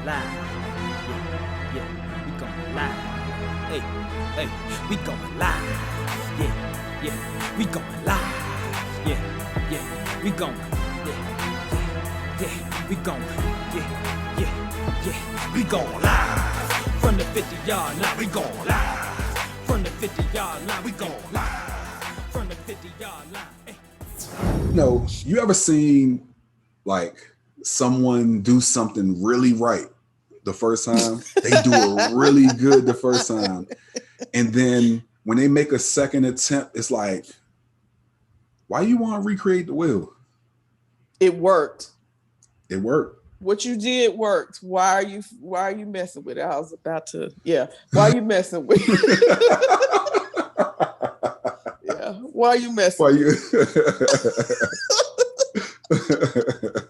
live. Yeah, yeah, we going live. Hey, hey, we going live. Yeah, yeah, we going live. Yeah, yeah, we going. Yeah, yeah, we going. Yeah, yeah, yeah, we going live. From the 50-yard line, we going live. From the 50-yard line, we going live. From the 50-yard line. Hey. No, you ever seen like someone do something really right the first time? They do it really good the first time. And then when they make a second attempt, it's like, why you want to recreate the wheel? It worked. It worked. What you did worked. Why are you messing with it? I was about to, Why are you messing with it? Yeah. Why are you messing with it?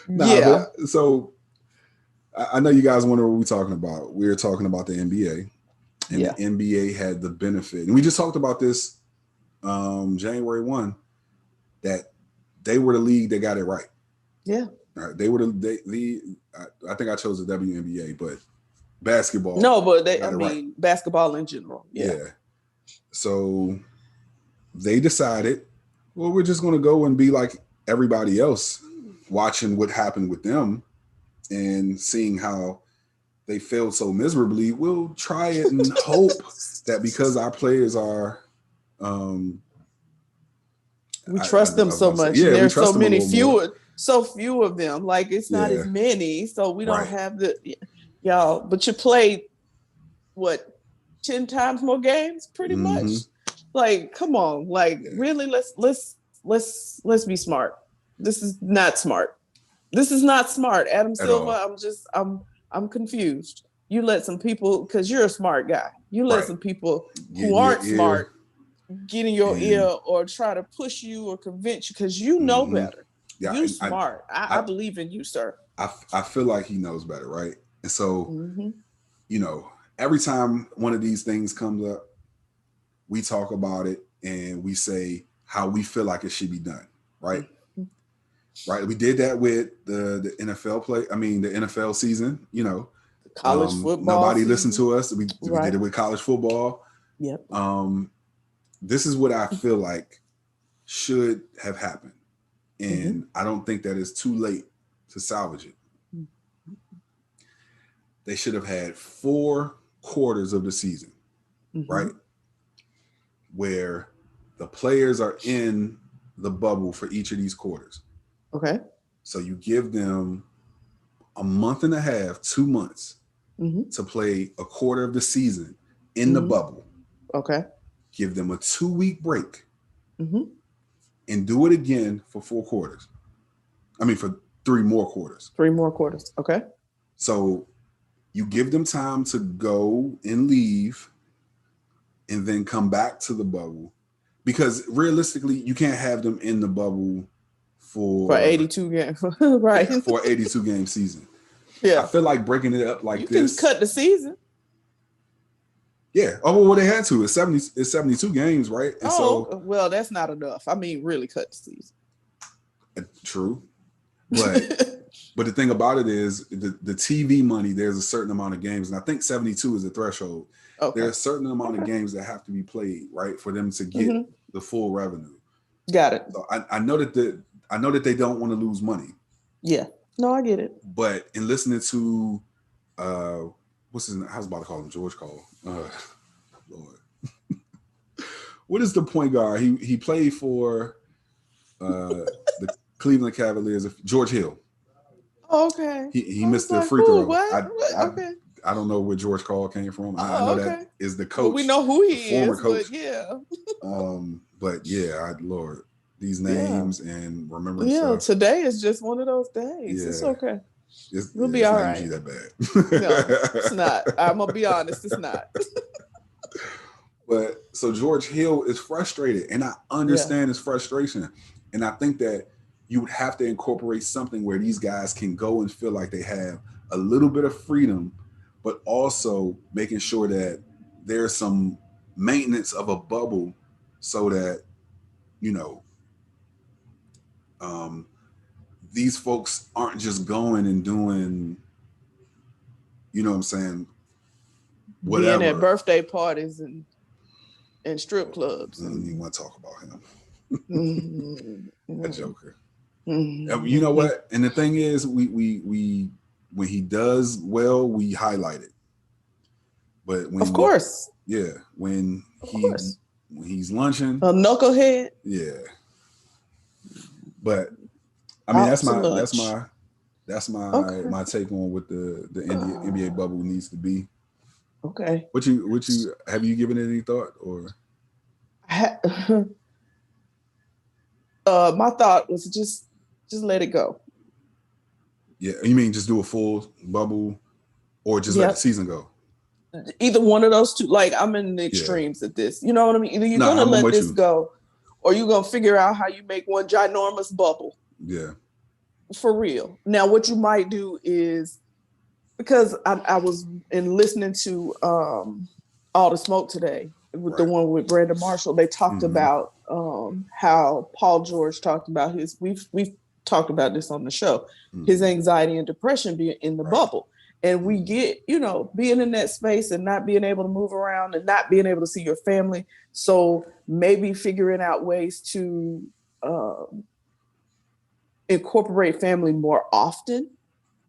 Yeah. So I know you guys wonder what we're talking about. We're talking about the NBA. And the NBA had the benefit. And we just talked about this January 1, that they were the league that got it right. Yeah. Right. They were I think I chose the WNBA, but basketball. No, but right. Basketball in general. Yeah. So they decided, well, we're just going to go and be like everybody else, watching what happened with them and seeing how they failed so miserably. We'll try it and hope that because our players are, we trust them so much. Yeah, there's so many few of them. Like it's not as many, so we don't have y'all. But you played 10 times more games, pretty much. Like, come on, really, let's be smart. This is not smart. This is not smart, Adam Silver. I'm confused. You let some people, because you're a smart guy. You let some people who aren't smart get in your ear or try to push you or convince you because you know better. Yeah, you're smart. I believe in you, sir. I feel like he knows better, right? And so, every time one of these things comes up, we talk about it and we say how we feel like it should be done, right? Right. We did that with the NFL the NFL season, college football. Nobody listened to us. We did it with college football. Yep. This is what I feel like should have happened. And I don't think that it's too late to salvage it. They should have had 4 quarters of the season, right? Where the players are in the bubble for each of these quarters. Okay. So you give them a month and a half, 2 months to play a quarter of the season in the bubble. Okay. Give them a 2-week break and do it again for 4 quarters. For 3 more quarters. 3 more quarters. Okay. So you give them time to go and leave and then come back to the bubble, because realistically you can't have them in the bubble for 82 games, right? For 82 game season. Yeah, I feel like breaking it up like you this. You can cut the season. Yeah. Oh well, they had to. It's 72 games, right? And well, that's not enough. Really cut the season. True, but the thing about it is the TV money. There's a certain amount of games, and I think 72 is the threshold. Okay. There's a certain amount of games that have to be played, right, for them to get the full revenue. Got it. So I know that they don't want to lose money. Yeah. No, I get it. But in listening to what's his name? I was about to call him George Cole. Lord. What is the point guard? He played for the Cleveland Cavaliers. George Hill. Okay. He missed the free throw. Okay. I don't know where George Cole came from. I know that is the coach. Well, we know who he former is, coach. But Lord, these names and remembering stuff. Today is just one of those days. It's okay. We'll be all right. It's not usually that bad. No, it's not. I'm gonna be honest, it's not. But so George Hill is frustrated, and I understand his frustration. And I think that you would have to incorporate something where these guys can go and feel like they have a little bit of freedom, but also making sure that there's some maintenance of a bubble so that, these folks aren't just going and doing you know what I'm saying? Whatever. Being at birthday parties and strip clubs. I don't even want to talk about him. Mm-hmm. A joker. Mm-hmm. You know what? And the thing is, we when he does well, we highlight it. But when of course, when he's lunching, a knucklehead. Yeah. But I mean, that's my take on what the NBA bubble needs to be. Okay. What you have you given it any thought or? My thought was just let it go. Yeah, you mean just do a full bubble, or just let the season go? Either one of those two. Like, I'm in the extremes at this. You know what I mean? Either you're gonna let this go, or you're gonna figure out how you make one ginormous bubble. Yeah. For real. Now, what you might do is, because I was listening to All the Smoke today with the one with Brandon Marshall. They talked about how Paul George talked about we've talked about this on the show, his anxiety and depression being in the bubble. And we get, being in that space and not being able to move around and not being able to see your family. So maybe figuring out ways to incorporate family more often.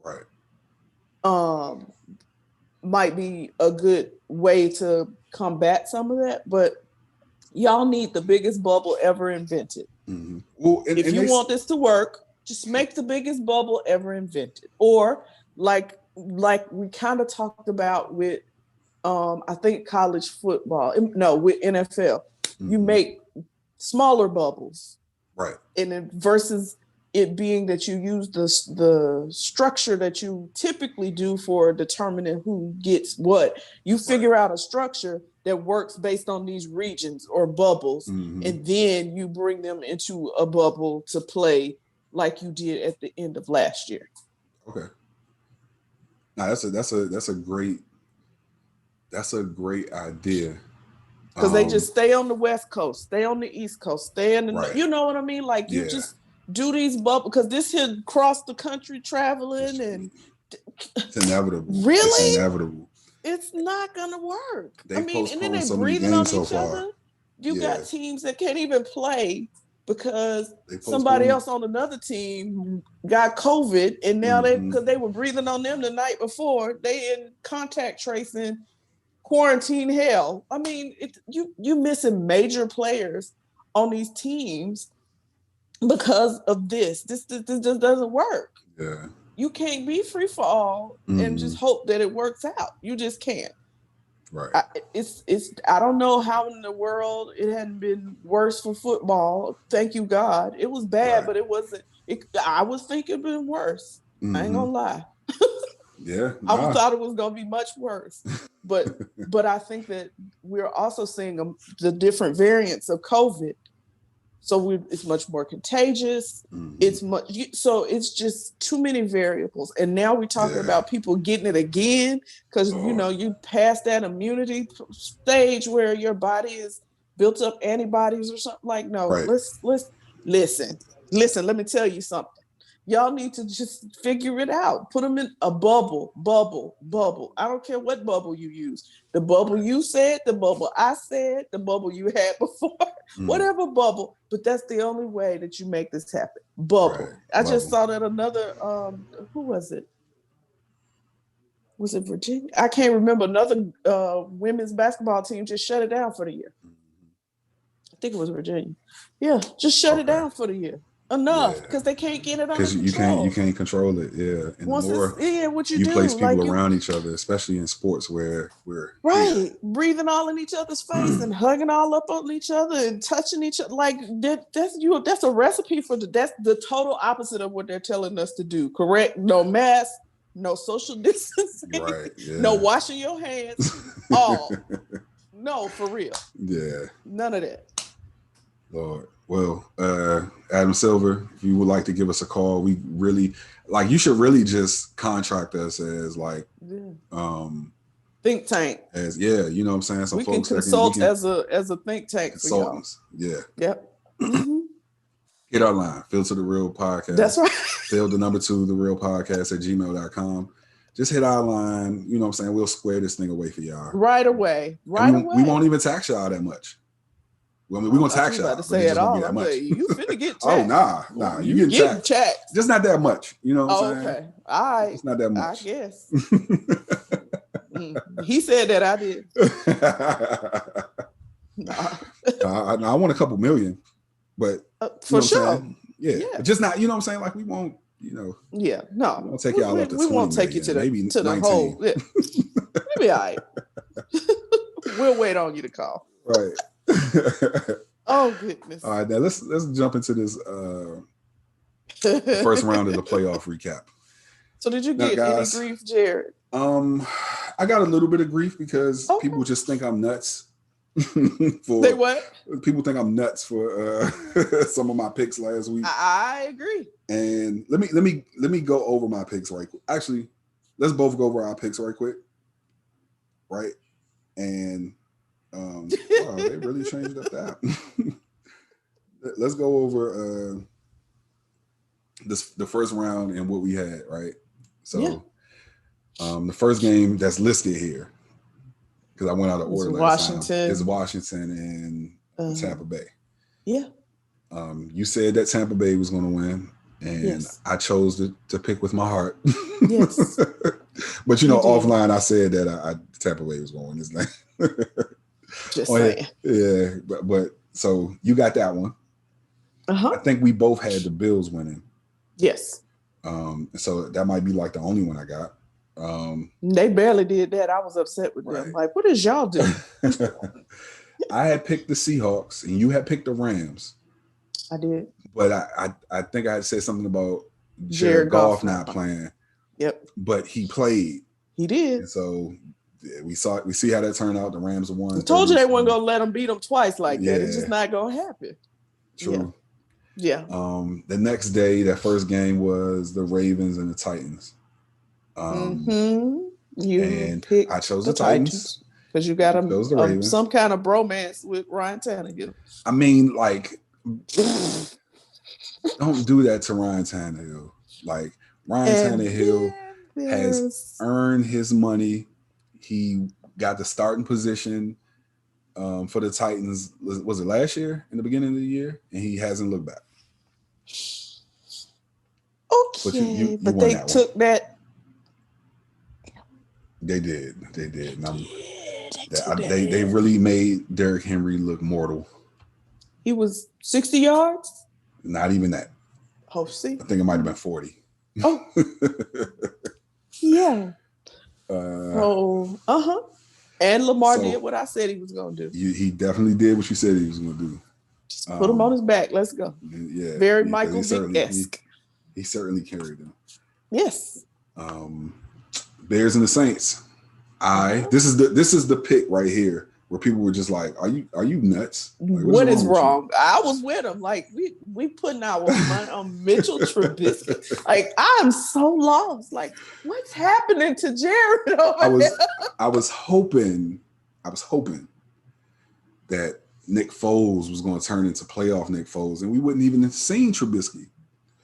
Right. Might be a good way to combat some of that. But y'all need the biggest bubble ever invented. Mm-hmm. Well, if you want this to work, just make the biggest bubble ever invented. Or like we kind of talked about with, I think college football, with NFL, you make smaller bubbles. Right. And then versus it being that you use the structure that you typically do for determining who gets what. You figure out a structure that works based on these regions or bubbles, and then you bring them into a bubble to play like you did at the end of last year. Okay. Now that's a great idea. Because they just stay on the West Coast, stay on the East Coast, stay in the, you know what I mean? Like you just do these bubbles, because this here cross the country traveling and it's inevitable. Really? It's inevitable. It's not gonna work. And then they so breathing on each other. You got teams that can't even play because somebody else on another team got COVID, and now because they were breathing on them the night before, they in contact tracing, quarantine hell. I mean, you missing major players on these teams because of this. This just doesn't work. Yeah. You can't be free for all and just hope that it works out. You just can't. Right. I don't know how in the world it hadn't been worse for football. Thank you, God. It was bad, but it wasn't. I was thinking it'd been worse. I ain't gonna lie. Yeah. I thought it was gonna be much worse. But I think that we're also seeing the different variants of COVID. So it's much more contagious. It's it's just too many variables. And now we're talking about people getting it again because you passed that immunity stage where your body is built up antibodies or something. Like, no, let's listen. Let me tell you something. Y'all need to just figure it out. Put them in a bubble. I don't care what bubble you use. The bubble you said, the bubble I said, the bubble you had before, whatever bubble. But that's the only way that you make this happen. Bubble. Right. I just saw that another, who was it? Was it Virginia? I can't remember. Another women's basketball team just shut it down for the year. I think it was Virginia. Yeah, just shut it down for the year. Enough, because they can't get it under control. You can't control it. Yeah, and once the more what you do, place people around each other, especially in sports where we're breathing all in each other's face and hugging all up on each other and touching each other. Like that's a recipe for that's the total opposite of what they're telling us to do. Correct? No mask, no social distancing, no washing your hands. No, for real. Yeah, none of that. Lord. Well, Adam Silver, if you would like to give us a call, we really you should really just contract us as think tank. As you know what I'm saying? Some we folks can consult as a think tank consultants. For y'all. Yeah. Yep. Hit our line, Phil to the Real Podcast. That's right. Phil the number 2, the Real Podcast at gmail.com. just hit our line. You know what I'm saying? We'll square this thing away for y'all. Right away. We won't even tax y'all that much. Well, we're gonna tax y'all. About to say it all. I'm like, you finna get taxed. Nah. You getting taxed. Just not that much. You know what I'm saying? Okay. All right. It's not that much. I guess. He said that, I did. I want a couple million, but for sure. Yeah. But just not, you know what I'm saying? Like we won't, you know. Yeah, no. We'll take y'all up to 20 we won't take you to the whole. Yeah. Maybe all right. We'll wait on you to call. Right. Oh goodness. All right, now let's jump into this first round of the playoff recap. So did you get any grief, Jarrett? I got a little bit of grief because people just think I'm nuts. They what? People think I'm nuts for some of my picks last week. I agree. And let me go over my picks right quick. Actually, let's both go over our picks right quick. Right? And wow, they really changed up that. Let's go over the first round and what we had, right? So the first game that's listed here, because I went out of order last time, is Washington and Tampa Bay. Yeah. You said that Tampa Bay was going to win, and I chose to pick with my heart. Yes. But offline I said that Tampa Bay was going to win this thing. Just saying. Yeah, but so you got that one. I think we both had the Bills winning. Yes. So that might be like the only one I got. They barely did that. I was upset with them. Like, what is y'all doing? I had picked the Seahawks and you had picked the Rams. I did. But I think I had said something about Jared Goff not playing. Yep. But he played. He did. And so we see how that turned out. The Rams won. I told you they weren't gonna let them beat them twice like that. It's just not gonna happen. True. Yeah. The next day, that first game was the Ravens and the Titans. You picked I chose the Titans because you got some kind of bromance with Ryan Tannehill. I mean, like, don't do that to Ryan Tannehill. Like, Ryan Tannehill has earned his money. He got the starting position for the Titans. Was it last year, in the beginning of the year? And he hasn't looked back. Okay, but they took that. They did. And they really made Derrick Henry look mortal. He was 60 yards? Not even that. Oh, see? I think it might have been 40. Oh. Yeah. And Lamar did what I said he was going to do. He definitely did what you said he was going to do. Just put him on his back. Let's go. Yeah. Very Michael Vick-esque. He certainly carried them. Yes. Bears and the Saints. This is the pick right here where people were just like, "Are you nuts? Like, what is wrong?" I was with him. Like we putting our money on Mitchell Trubisky. Like I'm so lost. Like what's happening to Jared? I was hoping that Nick Foles was going to turn into playoff Nick Foles, and we wouldn't even have seen Trubisky.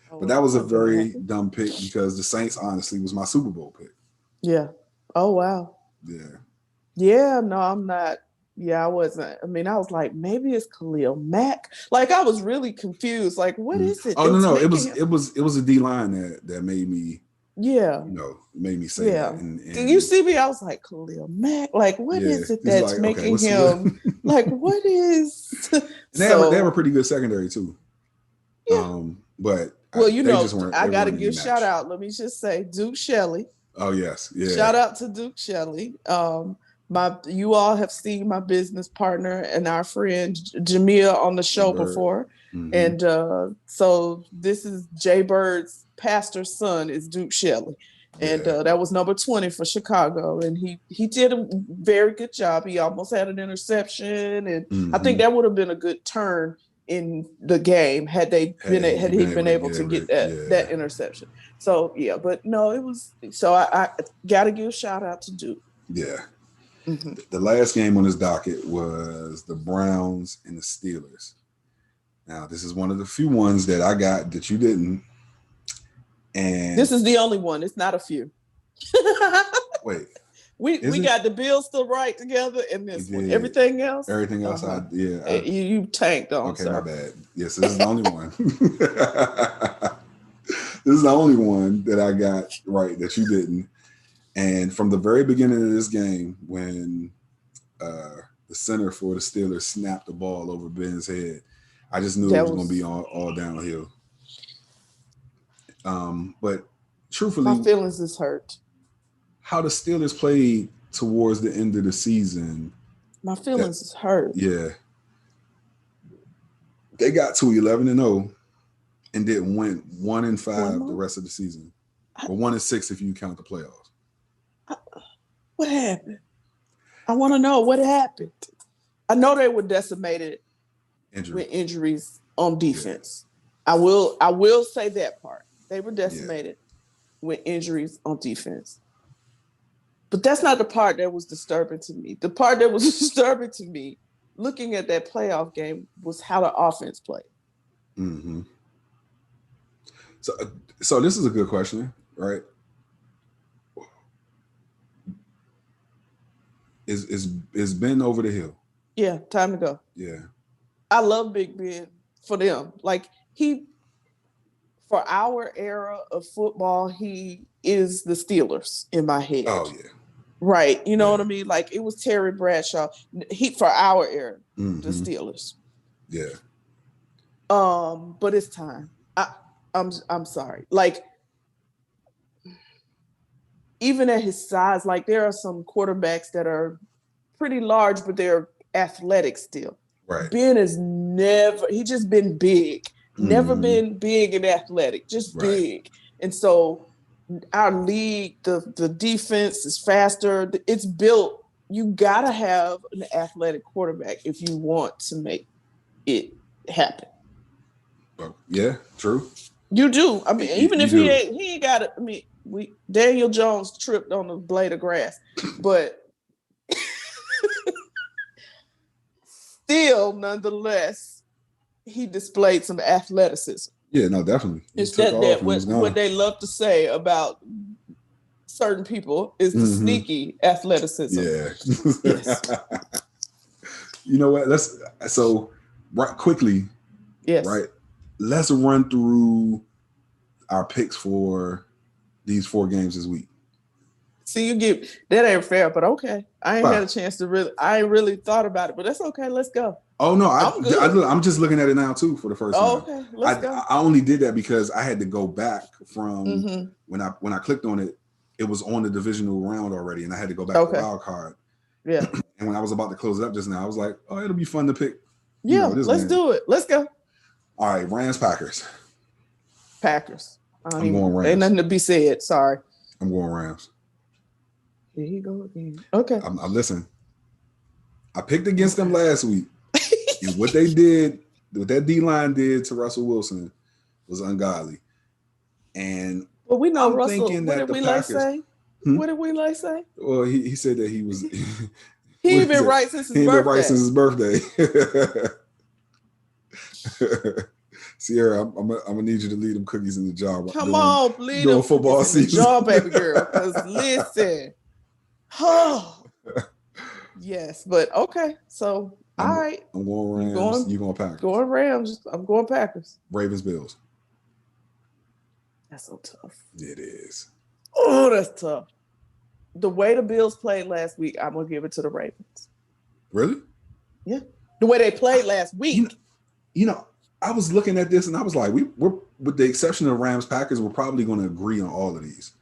But that was a very dumb pick because the Saints honestly was my Super Bowl pick. Yeah. Oh wow. Yeah. Yeah. No, I'm not. Yeah, I wasn't. I mean, I was like, maybe it's Khalil Mack. Like, I was really confused. Like, what is it? Oh no, it was a D line that made me. Yeah. Made me say that. And you see me? I was like, Khalil Mack. Like, what is it that's like, making him? Like, what is? They have a pretty good secondary too. Yeah. But I got to give shout out. Let me just say, Duke Shelley. Oh yes, yeah. Shout out to Duke Shelley. You all have seen my business partner and our friend Jamia on the show before, and so this is Jay Bird's pastor's son is Duke Shelley, and that was number 20 for Chicago, and he did a very good job. He almost had an interception, and I think that would have been a good turn in the game had he been able to get that interception. So but no, it was. So I got to give a shout out to Duke. Yeah. Mm-hmm. The last game on this docket was the Browns and the Steelers. Now, this is one of the few ones that I got that you didn't. And this is the only one. It's not a few. Wait. We got the Bills still right together in this one. Everything else? Everything else, you tanked on, okay, sir. my bad. Yes, this is the only one. This is the only one that I got right that you didn't. And from the very beginning of this game, when the center for the Steelers snapped the ball over Ben's head, I just knew it was going to be all downhill. But truthfully, my feelings is hurt. How the Steelers played towards the end of the season, my feelings is hurt. Yeah, they got to 11-0 and didn't win 1-5 the rest of the season, or 1-6 if you count the playoffs. What happened? I want to know what happened. I know they were decimated with injuries on defense. Yeah. I will say that part. They were decimated with injuries on defense. But that's not the part that was disturbing to me. The part that was disturbing to me, looking at that playoff game, was how the offense played. Mm-hmm. So this is a good question, right? Is Ben over the hill? Yeah, time to go. Yeah. I love Big Ben for them. Like, for our era of football, he is the Steelers in my head. Oh, yeah. Right. You know what I mean? Like, it was Terry Bradshaw. For our era, the Steelers. Yeah. But it's time. I'm sorry. Like, even at his size, like, there are some quarterbacks that are pretty large, but they're athletic still. Right. Ben has he just been big. Never been big and athletic, just big. And so our league, the defense is faster. It's built. You got to have an athletic quarterback if you want to make it happen. Yeah, true. You do. I mean, even if he ain't got it. I mean, Daniel Jones tripped on the blade of grass, but still, nonetheless, he displayed some athleticism. Yeah, no, definitely. It's that what they love to say about certain people is the sneaky athleticism. Yeah. Yes. You know what? Let's quickly. Yes. Right. Let's run through our picks for these 4 games this week. See, that ain't fair, but okay. I ain't had a chance I ain't really thought about it, but that's okay. Let's go. Oh no, I'm just looking at it now too for the first time. Okay, let's go. I only did that because I had to go back from when I clicked on it. It was on the divisional round already, and I had to go back to wild card. Yeah. And when I was about to close it up just now, I was like, "Oh, it'll be fun to pick." Yeah, let's do it. Let's go. All right, Rams, Packers. I'm going Rams. Ain't nothing to be said. Sorry. I'm going Rams. Here you go again. Okay. I listen. I picked against them last week. And what they did, what that D-line did to Russell Wilson was ungodly. And well, we know Russell. What did we like say? What did we like say? Well, he said that he was. He ain't been right since his birthday. He ain't been right since his birthday. Sierra, I'm gonna need you to leave them cookies in the jar. Come on, please. During football season. Jar, baby girl. Because listen. Oh. Yes, but okay. So all right. I'm going Rams. You going Packers? Going Rams. I'm going Packers. Ravens, Bills. That's so tough. It is. Oh, that's tough. The way the Bills played last week, I'm gonna give it to the Ravens. Really? Yeah. The way they played last week. You know, I was looking at this and I was like, we're with the exception of Rams, Packers, we're probably going to agree on all of these.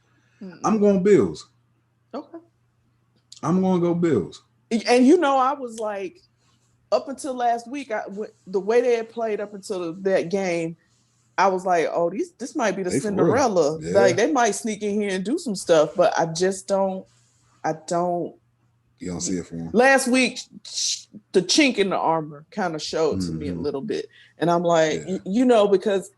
I'm going Bills. Okay. I'm going to go Bills. And you know, I was like, up until last week, the way they had played up until that game, I was like, oh, this might be the Cinderella. Yeah. Like, they might sneak in here and do some stuff, but I just don't. You don't see it for them. Last week, the chink in the armor kind of showed to me a little bit. And I'm like, you know, because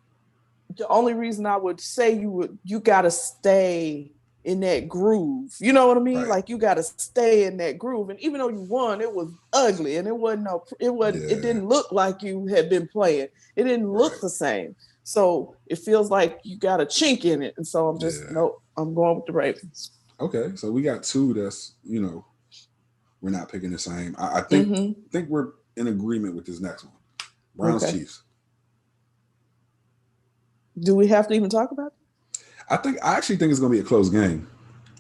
the only reason I would say you got to stay in that groove. You know what I mean? Right. Like, you got to stay in that groove. And even though you won, it was ugly and it didn't look like you had been playing. It didn't look the same. So it feels like you got a chink in it. And so I'm just, I'm going with the Ravens. Okay, so we got two that's, we're not picking the same. I think we're in agreement with this next one. Browns Chiefs. Do we have to even talk about it? I actually think it's going to be a close game.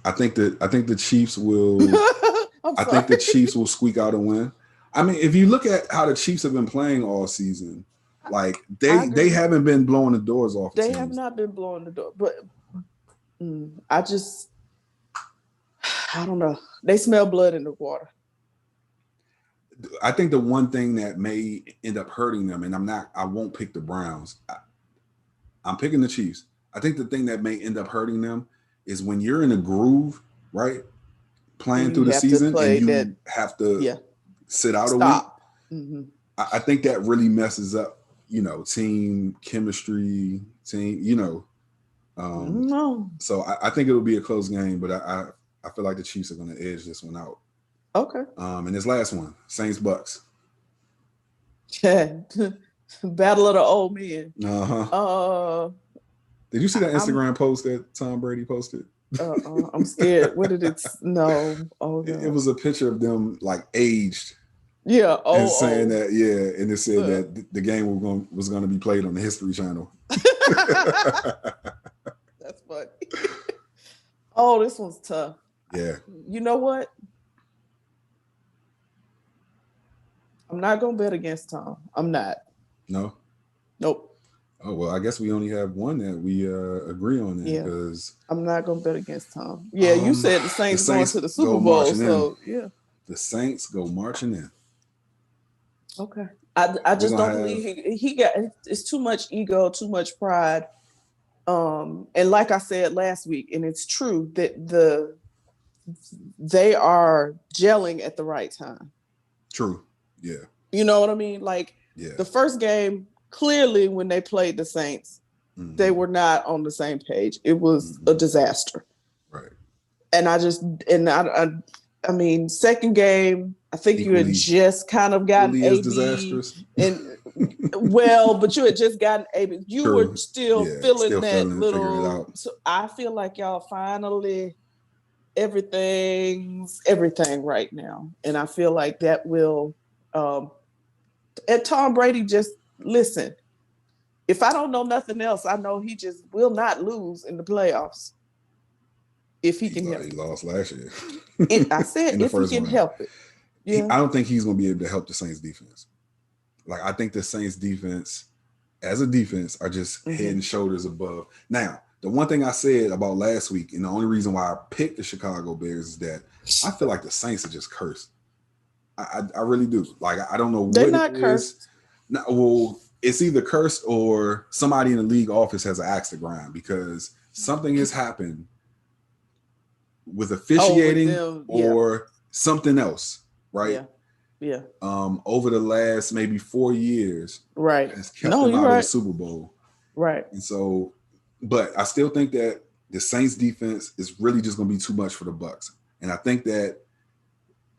I think the Chiefs will. I think the Chiefs will squeak out a win. I mean, if you look at how the Chiefs have been playing all season, like they haven't been blowing the doors off. They have not been blowing the door, but I don't know. They smell blood in the water. I think the one thing that may end up hurting them, and I won't pick the Browns. I'm picking the Chiefs. I think the thing that may end up hurting them is when you're in a groove, right? Playing through the season and you have to sit out a week. Mm-hmm. I think that really messes up, team chemistry, team, So I think it'll be a close game, but I feel like the Chiefs are going to edge this one out. Okay. And this last one, Saints Bucks. Yeah. Battle of the old men. Did you see that Instagram post that Tom Brady posted? I'm scared. What did it? No. Oh, no. It was a picture of them like aged. Yeah. And saying that, and it said that the game was going to be played on the History Channel. That's funny. Oh, this one's tough. Yeah. You know what? I'm not going to bet against Tom. I'm not. No? Nope. Oh, well, I guess we only have one that we agree on that because I'm not going to bet against Tom. Yeah, you said the Saints going to the Super Bowl, so yeah. The Saints go marching in. Okay. I just don't believe he got it's too much ego, too much pride. And like I said last week, and it's true that they are gelling at the right time. True. Yeah. You know what I mean? Like the first game, clearly when they played the Saints, they were not on the same page. It was a disaster. Right. And I mean, second game, I think you had just kind of gotten AB. Disastrous. And but you had just gotten AB. You were still feeling that little. So I feel like y'all finally everything's everything right now, and I feel like that will. And Tom Brady, just listen. If I don't know nothing else, I know he just will not lose in the playoffs. If he can help it. He lost last year. I said if he can help it. Yeah. I don't think he's going to be able to help the Saints defense. Like, I think the Saints defense, as a defense, are just head and shoulders above. Now, the one thing I said about last week, and the only reason why I picked the Chicago Bears is that I feel like the Saints are just cursed. I really do. Like, I don't know what they're not cursed. No, well, it's either cursed or somebody in the league office has an axe to grind because something has happened with officiating or something else, right? Yeah. Over the last maybe 4 years, right, has kept them out of the Super Bowl, right? And so, but I still think that the Saints defense is really just going to be too much for the Bucs, and I think that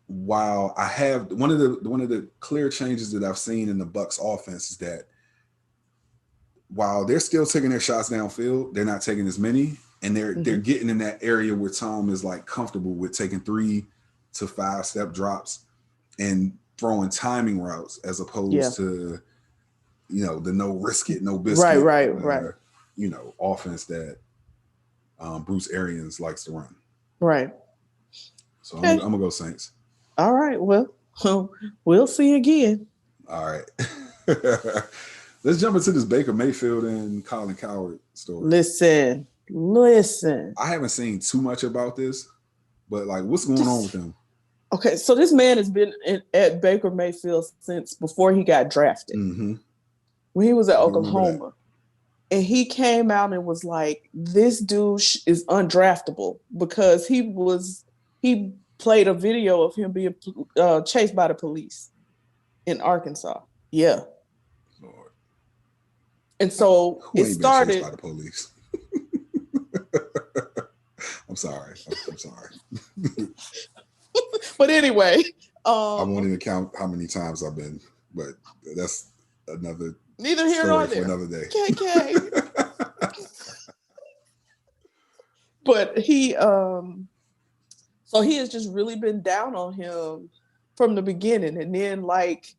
while I have one of the clear changes that I've seen in the Bucs offense is that while they're still taking their shots downfield, they're not taking as many. And they're getting in that area where Tom is like comfortable with taking 3 to 5 step drops and throwing timing routes as opposed to, the no risk it, no biscuit, right. Offense that Bruce Arians likes to run. Right. So I'm gonna go Saints. All right. Well, we'll see again. All right. Let's jump into this Baker Mayfield and Colin Cowherd story. Listen. I haven't seen too much about this, but like, what's going on with him? Okay, so this man has been at Baker Mayfield since before he got drafted. Mm-hmm. When he was at Oklahoma. And he came out and was like, this dude is undraftable because he played a video of him being chased by the police in Arkansas. Yeah. Lord. And so Who it started chased by the police. I'm sorry. But anyway, I won't even count how many times I've been, but that's another neither here nor there. For another day. KK. But he So he has just really been down on him from the beginning. And then, like,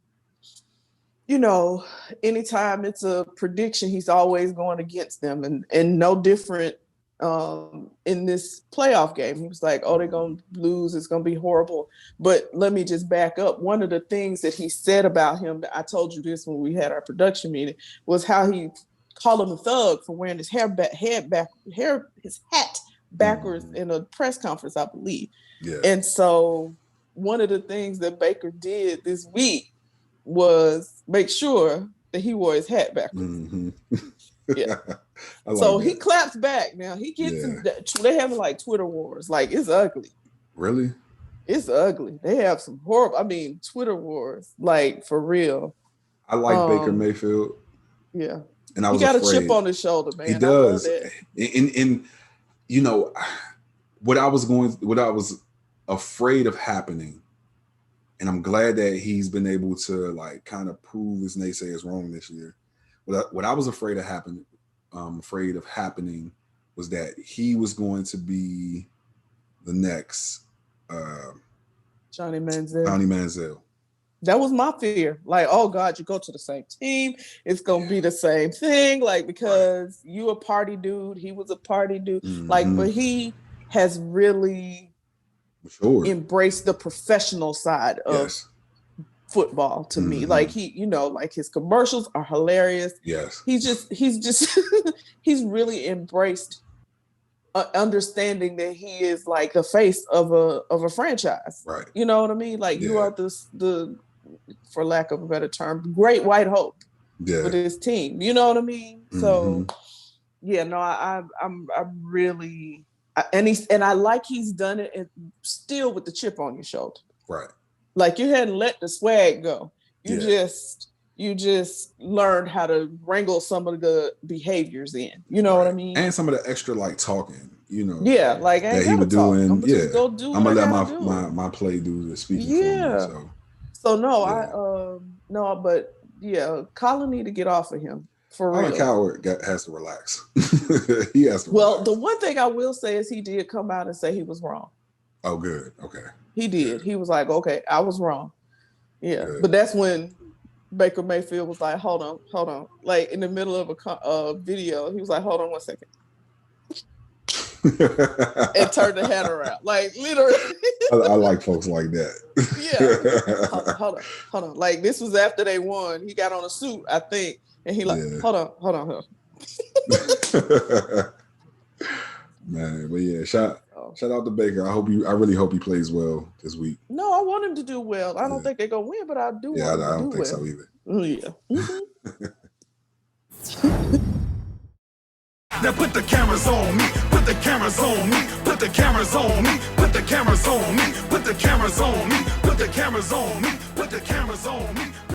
you know, anytime it's a prediction, he's always going against them, and no different in this playoff game. He was like, oh, they're going to lose. It's going to be horrible. But let me just back up. One of the things that he said about him, I told you this when we had our production meeting, was how he called him a thug for wearing his his hat backwards in a press conference, I believe. Yeah. And so one of the things that Baker did this week was make sure that he wore his hat backwards. Yeah. So he claps back. Now he gets they have like Twitter wars. Like, it's ugly. Really? It's ugly. They have some horrible, Twitter wars, like, for real. I like Baker Mayfield. Yeah. And I was got afraid. a chip on his shoulder, man. He does. And you know, what I was afraid of happening, and I'm glad that he's been able to, like, kind of prove his naysayers wrong this year. What I was afraid of happening was that he was going to be the next Johnny Manziel. That was my fear. Like, oh God, you go to the same team, it's gonna be the same thing. Like, because you a party dude, he was a party dude. Like, but he has really embraced the professional side of football to me. Like, he, you know, like, his commercials are hilarious. Yes. He's just he's really embraced understanding that he is like the face of a franchise. Right. You know what I mean? Like, you are the for lack of a better term, great white hope for this team. You know what I mean? So I'm really and I like he's done it and still with the chip on your shoulder. Right. Like, you hadn't let the swag go. You just learned how to wrangle some of the behaviors in. You know what I mean? And some of the extra, like, talking, you know. Yeah, like, that he was doing. I'm gonna let my play do the speaking for me. So no, but Colin need to get off of him for real. Colin Cowherd has to relax. He has to. Well, the one thing I will say is he did come out and say he was wrong. Oh, good. Okay. He did. Good. He was like, okay, I was wrong. Yeah, Good. But that's when Baker Mayfield was like, hold on. Like, in the middle of a video, he was like, hold on 1 second. And turned the hat around. Like, literally. I like folks like that. Yeah. Hold on. Like, this was after they won. He got on a suit, I think. And he like, hold on. Man, but shout out to Baker. I really hope he plays well this week. No, I want him to do well. I don't think they're gonna win, but I do want him to do well. I don't think so either. Now put the cameras on me, put the cameras on me, put the cameras on me, put the cameras on me, put the cameras on me, put the cameras on me, put the cameras on me.